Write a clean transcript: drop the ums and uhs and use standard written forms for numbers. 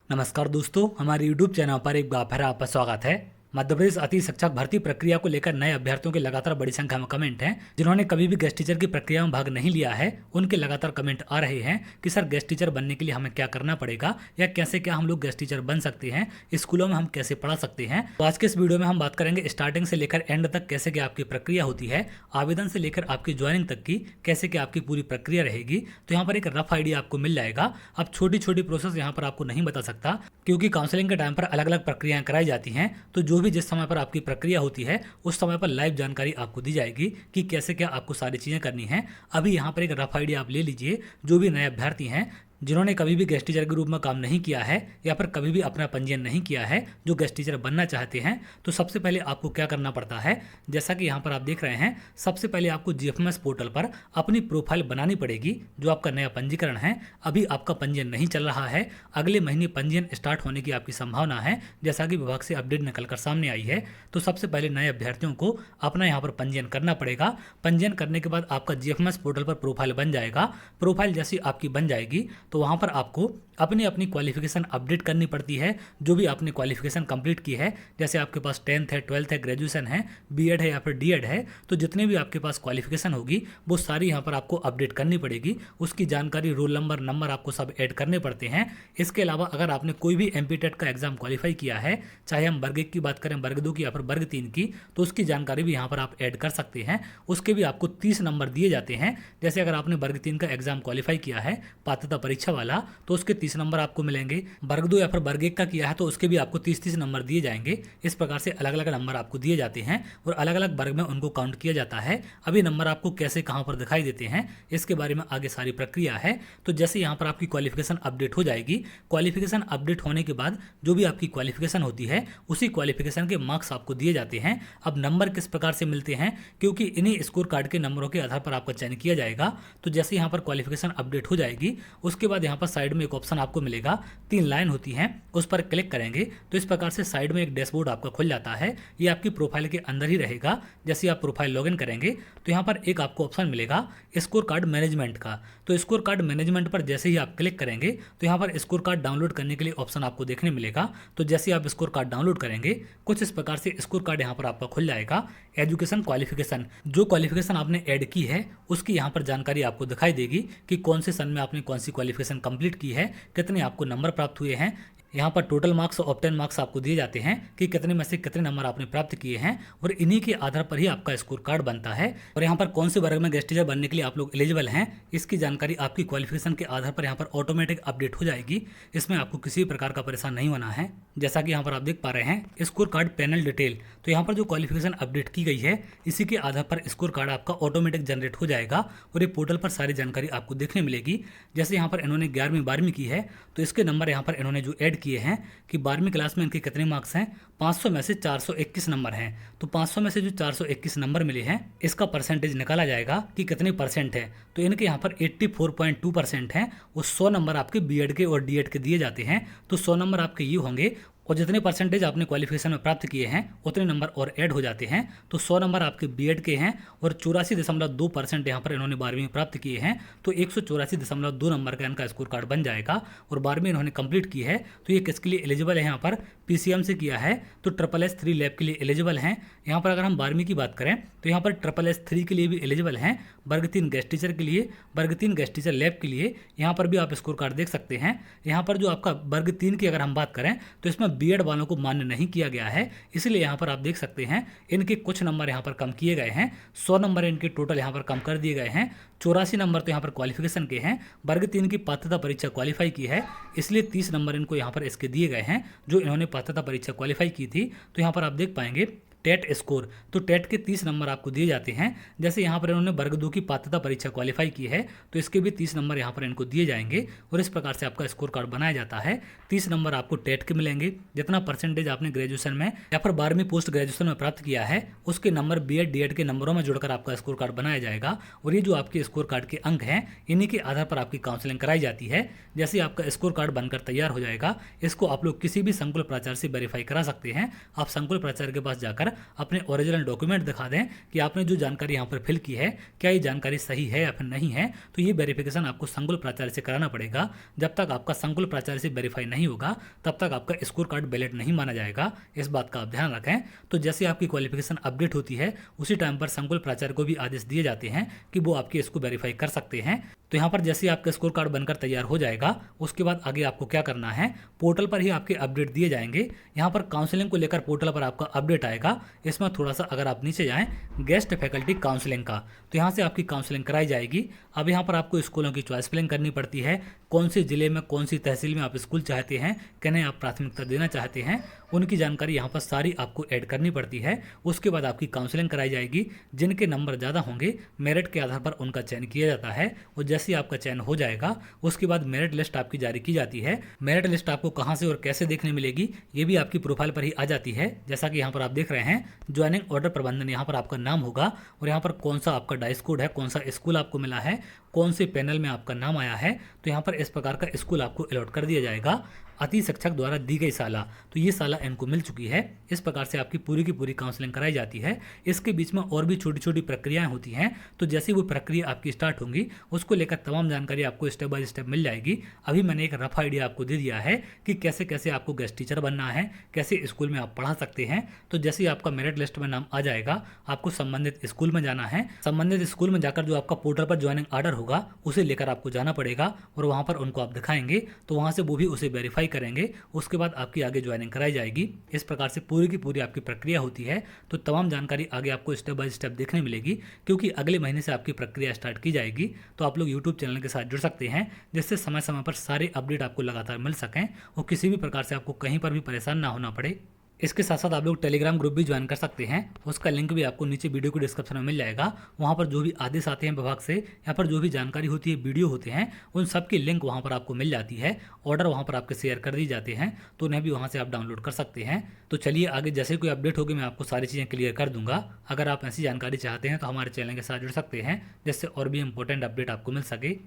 नमस्कार दोस्तों, हमारे YouTube चैनल पर एक बार फिर आपका स्वागत है। मध्य प्रदेश अति शिक्षक भर्ती प्रक्रिया को लेकर नए अभ्यर्थियों के लगातार बड़ी संख्या में कमेंट हैं। जिन्होंने कभी भी गेस्ट टीचर की प्रक्रिया में भाग नहीं लिया है, उनके लगातार कमेंट आ रहे हैं कि सर गेस्ट टीचर बनने के लिए हमें क्या करना पड़ेगा या कैसे क्या हम लोग गेस्ट टीचर बन सकते हैं, स्कूलों में हम कैसे पढ़ा सकते हैं। तो आज के इस वीडियो में हम बात करेंगे स्टार्टिंग से लेकर एंड तक कैसे क्या आपकी प्रक्रिया होती है, आवेदन से लेकर आपकी ज्वाइनिंग तक की कैसे क्या आपकी पूरी प्रक्रिया रहेगी। तो यहाँ पर एक रफ आइडिया आपको मिल जाएगा। अब छोटी छोटी प्रोसेस यहाँ पर आपको नहीं बता सकता, क्योंकि काउंसलिंग के टाइम पर अलग अलग प्रक्रियाएं कराई जाती हैं। तो जो भी जिस समय पर आपकी प्रक्रिया होती है उस समय पर लाइव जानकारी आपको दी जाएगी कि कैसे क्या आपको सारी चीजें करनी है। अभी यहाँ पर एक रफ आइडिया आप ले लीजिए। जो भी नए अभ्यर्थी हैं जिन्होंने कभी भी गेस्ट टीचर के रूप में काम नहीं किया है या फिर कभी भी अपना पंजीयन नहीं किया है, जो गेस्ट टीचर बनना चाहते हैं, तो सबसे पहले आपको क्या करना पड़ता है। जैसा कि यहाँ पर आप देख रहे हैं, सबसे पहले आपको जीएफएमएस पोर्टल पर अपनी प्रोफाइल बनानी पड़ेगी। जो आपका नया पंजीकरण है, अभी आपका पंजीयन नहीं चल रहा है, अगले महीने पंजीयन स्टार्ट होने की आपकी संभावना है, जैसा कि विभाग से अपडेट निकल कर सामने आई है। तो सबसे पहले नए अभ्यर्थियों को अपना यहाँ पर पंजीयन करना पड़ेगा। पंजीयन करने के बाद आपका जीएफएमएस पोर्टल पर प्रोफाइल बन जाएगा। प्रोफाइल जैसी आपकी बन जाएगी तो वहाँ पर आपको अपनी अपनी क्वालिफिकेशन अपडेट करनी पड़ती है। जो भी आपने क्वालिफिकेशन कंप्लीट की है, जैसे आपके पास 10th है, 12th है, ग्रेजुएशन है, बीएड है या फिर डीएड है, तो जितने भी आपके पास क्वालिफिकेशन होगी वो सारी यहाँ पर आपको अपडेट करनी पड़ेगी। उसकी जानकारी, रोल नंबर आपको सब ऐड करने पड़ते हैं। इसके अलावा अगर आपने कोई भी एमपीटेट का एग्जाम क्वालिफाई किया है, चाहे हम वर्ग 1 की बात करें, वर्ग 2 की या फिर वर्ग 3 की, तो उसकी जानकारी भी यहाँ पर आप ऐड कर सकते हैं। उसके भी आपको 30 नंबर दिए जाते हैं। जैसे अगर आपने वर्ग 3 का एग्जाम क्वालिफाई किया है पात्रता परीक्षा वाला, तो उसके 30 नंबर आपको मिलेंगे। वर्ग 2 या फिर वर्ग 1 का किया है तो उसके भी आपको 30 नंबर दिए जाएंगे। इस प्रकार से अलग अलग नंबर आपको दिए जाते हैं और अलग अलग वर्ग में उनको काउंट किया जाता है। अभी नंबर आपको कैसे कहां पर दिखाई देते हैं, इसके बारे में आगे सारी प्रक्रिया है। तो जैसे यहाँ पर आपकी क्वालिफिकेशन अपडेट हो जाएगी, क्वालिफिकेशन अपडेट होने के बाद जो भी आपकी क्वालिफिकेशन होती है, उसी क्वालिफिकेशन के मार्क्स आपको दिए जाते हैं। अब नंबर किस प्रकार से मिलते हैं, क्योंकि इन्हीं स्कोर कार्ड के नंबरों के आधार पर आपका चयन किया जाएगा। तो जैसे यहाँ पर क्वालिफिकेशन अपडेट हो जाएगी, उसके बाद यहाँ पर साइड में एक ऑप्शन आपको मिलेगा, 3 लाइन होती हैं, उस पर क्लिक करेंगे तो इस प्रकार से साइड में एक डैशबोर्ड आपका खुल जाता है। ये आपकी प्रोफाइल के अंदर ही रहेगा। जैसे आप प्रोफाइल लॉगिन करेंगे तो यहाँ पर एक आपको ऑप्शन मिलेगा स्कोर कार्ड मैनेजमेंट का। तो स्कोर कार्ड मैनेजमेंट पर जैसे ही आप क्लिक करेंगे तो यहाँ पर स्कोर कार्ड डाउनलोड करने के लिए ऑप्शन आपको देखने मिलेगा। तो जैसे आप स्कोर कार्ड डाउनलोड करेंगे, कुछ इस प्रकार से स्कोर कार्ड यहाँ पर आपका खुल जाएगा। एजुकेशन क्वालिफिकेशन, जो क्वालिफिकेशन आपने ऐड की है उसकी यहाँ पर जानकारी आपको दिखाई देगी कि कौन से सन में आपने कौन सी क्वालिफिकेशन कंप्लीट की है, कितने आपको नंबर प्राप्त हुए हैं। यहाँ पर टोटल मार्क्स और ऑब्टेन मार्क्स आपको दिए जाते हैं कि कितने में से कितने नंबर आपने प्राप्त किए हैं, और इन्हीं के आधार पर ही आपका स्कोर कार्ड बनता है। और यहाँ पर कौन से वर्ग में गेस्ट टीचर बनने के लिए आप लोग एलिजिबल हैं, इसकी जानकारी आपकी क्वालिफिकेशन के आधार पर यहाँ पर ऑटोमेटिक अपडेट हो जाएगी। इसमें आपको किसी भी प्रकार का परेशान नहीं होना है। जैसा कि यहाँ पर आप देख पा रहे हैं स्कोर कार्ड पैनल डिटेल, तो यहाँ पर जो क्वालिफिकेशन अपडेट की गई है इसी के आधार पर स्कोर कार्ड आपका ऑटोमेटिक जनरेट हो जाएगा और ये पोर्टल पर सारी जानकारी आपको देखने मिलेगी। जैसे यहाँ पर इन्होंने 11वीं 12वीं की है तो इसके नंबर यहाँ पर इन्होंने जो ऐड किए हैं कि 12वीं क्लास में इनके कितने मार्क्स हैं, 500 में से 421 नंबर हैं। तो 500 में से जो 421 नंबर मिले हैं, इसका परसेंटेज निकाला जाएगा कि कितने परसेंट है। तो इनके यहाँ पर 84.2% हैं। वो 100 नंबर आपके बीएड के और डीएड के दिए जाते हैं। तो 100 नंबर आपके ये होंगे और जितने परसेंटेज आपने क्वालिफिकेशन में प्राप्त किए हैं उतने नंबर और ऐड हो जाते हैं। तो 100 नंबर आपके बीएड के हैं और 84.2% यहाँ पर इन्होंने 12वीं में प्राप्त किए हैं। तो 184.2 नंबर का इनका स्कोर कार्ड बन जाएगा। और 12वीं इन्होंने कंप्लीट की है तो ये किसके लिए एलिजिबल है, यहाँ पर पीसीएम से किया है तो SSS3 लैब के लिए एलिजिबल हैं। यहाँ पर अगर हम 12वीं की बात करें तो यहाँ पर SSS3 के लिए भी एलिजिबल हैं। वर्ग 3 गेस्ट टीचर के लिए, वर्ग 3 गेस्ट टीचर लैब के लिए यहाँ पर भी आप स्कोर कार्ड देख सकते हैं। यहाँ पर जो आपका वर्ग 3 की अगर हम बात करें तो इसमें बीएड वालों को मान्य नहीं किया गया है, इसलिए यहाँ पर आप देख सकते हैं इनके कुछ नंबर यहाँ पर कम किए गए हैं। 100 नंबर इनके टोटल यहाँ पर कम कर दिए गए हैं। 84 नंबर तो यहाँ पर क्वालिफिकेशन के हैं। वर्ग 3 की पात्रता परीक्षा क्वालिफाई की है, इसलिए 30 नंबर इनको यहाँ पर इसके दिए गए हैं जो इन्होंने पात्रता परीक्षा क्वालिफाई की थी। तो यहाँ पर आप देख पाएंगे टेट स्कोर, तो टेट के 30 नंबर आपको दिए जाते हैं। जैसे यहाँ पर इन्होंने वर्ग 2 की पात्रता परीक्षा क्वालिफाई की है तो इसके भी 30 नंबर यहाँ पर इनको दिए जाएंगे और इस प्रकार से आपका स्कोर कार्ड बनाया जाता है। 30 नंबर आपको टेट के मिलेंगे। जितना परसेंटेज आपने ग्रेजुएशन में या फिर 12वीं पोस्ट ग्रेजुएशन में प्राप्त किया है उसके नंबर बीएड डीएड के नंबरों में जुड़कर आपका स्कोर कार्ड बनाया जाएगा। और ये जो आपके स्कोर कार्ड के अंक हैं, इन्हीं के आधार पर आपकी काउंसलिंग कराई जाती है। जैसे आपका स्कोर कार्ड बनकर तैयार हो जाएगा, इसको आप लोग किसी भी संकुल प्राचार्य से वेरीफाई करा सकते हैं। आप संकुल प्राचार्य के पास जाकर जाकर अपने ओरिजिनल डॉक्यूमेंट दिखा दें कि आपने जो जानकारी यहाँ पर फिल की है क्या ये जानकारी सही है या फिर नहीं है, तो ये वेरिफिकेशन आपको संकुल प्राचार्य से कराना पड़ेगा। जब तक आपका संकुल प्राचार्य से वेरीफाई नहीं होगा तब तक आपका स्कोर कार्ड वैलिड नहीं माना जाएगा। इस बात का आप ध्यान रखें। तो जैसे आपकी क्वालिफिकेशन अपडेट होती है उसी टाइम पर संकुल प्राचार्य को भी आदेश दिए जाते हैं कि वो आपके इसको वेरीफाई कर सकते हैं। तो यहाँ पर जैसे आपका स्कोर कार्ड बनकर तैयार हो जाएगा उसके बाद आगे आपको क्या करना है, पोर्टल पर ही आपके अपडेट दिए जाएंगे। यहाँ पर काउंसलिंग को लेकर पोर्टल पर आपका अपडेट आएगा। इसमें थोड़ा सा अगर आप नीचे जाएं गेस्ट फैकल्टी काउंसलिंग का, तो यहाँ से आपकी काउंसलिंग कराई जाएगी। अब यहाँ पर आपको स्कूलों की चॉइस फिलिंग करनी पड़ती है, कौन से जिले में कौन सी तहसील में आप स्कूल चाहते हैं, किन्हें आप प्राथमिकता देना चाहते हैं, उनकी जानकारी यहाँ पर सारी आपको ऐड करनी पड़ती है। उसके बाद आपकी काउंसलिंग कराई जाएगी। जिनके नंबर ज़्यादा होंगे मेरिट के आधार पर उनका चयन किया जाता है और जैसे आपका चयन हो जाएगा उसके बाद मेरिट लिस्ट आपकी जारी की जाती है। मेरिट लिस्ट आपको कहाँ से और कैसे देखने मिलेगी ये भी आपकी प्रोफाइल पर ही आ जाती है। जैसा कि यहाँ पर आप देख रहे हैं ज्वाइनिंग ऑर्डर प्रबंधन, यहाँ पर आपका नाम होगा और यहाँ पर कौन सा आपका डाइस कोड है, कौन सा स्कूल आपको मिला है, कौन से पैनल में आपका नाम आया है, तो यहाँ पर इस प्रकार का स्कूल आपको अलॉट कर दिया जाएगा। अति शिक्षक द्वारा दी गई साला, तो ये साला इनको मिल चुकी है। इस प्रकार से आपकी पूरी की पूरी काउंसलिंग कराई जाती है। इसके बीच में और भी छोटी छोटी प्रक्रियाएं होती हैं, तो जैसी वो प्रक्रिया आपकी स्टार्ट होंगी उसको लेकर तमाम जानकारी आपको स्टेप बाय स्टेप मिल जाएगी। अभी मैंने एक रफ आइडिया आपको दे दिया है कि कैसे कैसे आपको गेस्ट टीचर बनना है, कैसे स्कूल में आप पढ़ा सकते हैं। तो जैसे ही आपका मेरिट लिस्ट में नाम आ जाएगा आपको संबंधित स्कूल में जाना है। संबंधित स्कूल में जाकर जो आपका पोर्टल पर ज्वाइनिंग ऑर्डर होगा उसे लेकर आपको जाना पड़ेगा और वहाँ पर उनको आप दिखाएंगे तो वहाँ से वो भी उसे वेरीफाई करेंगे। उसके बाद आपकी आगे ज्वाइनिंग कराई जाएगी। इस प्रकार से पूरी की पूरी आपकी प्रक्रिया होती है। तो तमाम जानकारी आगे आपको स्टेप बाय स्टेप देखने मिलेगी क्योंकि अगले महीने से आपकी प्रक्रिया स्टार्ट की जाएगी। तो आप लोग यूट्यूब चैनल के साथ जुड़ सकते हैं जिससे समय समय पर सारे अपडेट आपको लगातार मिल सकें और किसी भी प्रकार से आपको कहीं पर भी परेशान ना होना पड़े। इसके साथ साथ आप लोग टेलीग्राम ग्रुप भी ज्वाइन कर सकते हैं। उसका लिंक भी आपको नीचे वीडियो के डिस्क्रिप्शन में मिल जाएगा। वहाँ पर जो भी आदेश आते हैं विभाग से या पर जो भी जानकारी होती है, वीडियो होते हैं, उन सब की लिंक वहाँ पर आपको मिल जाती है। ऑर्डर वहाँ पर आपके शेयर कर दी जाते हैं तो उन्हें भी वहाँ से आप डाउनलोड कर सकते हैं। तो चलिए आगे जैसे कोई अपडेट होगी मैं आपको सारी चीज़ें क्लियर कर दूंगा। अगर आप ऐसी जानकारी चाहते हैं तो हमारे चैनल के साथ जुड़ सकते हैं जिससे और भी इंपॉर्टेंट अपडेट आपको मिल सके।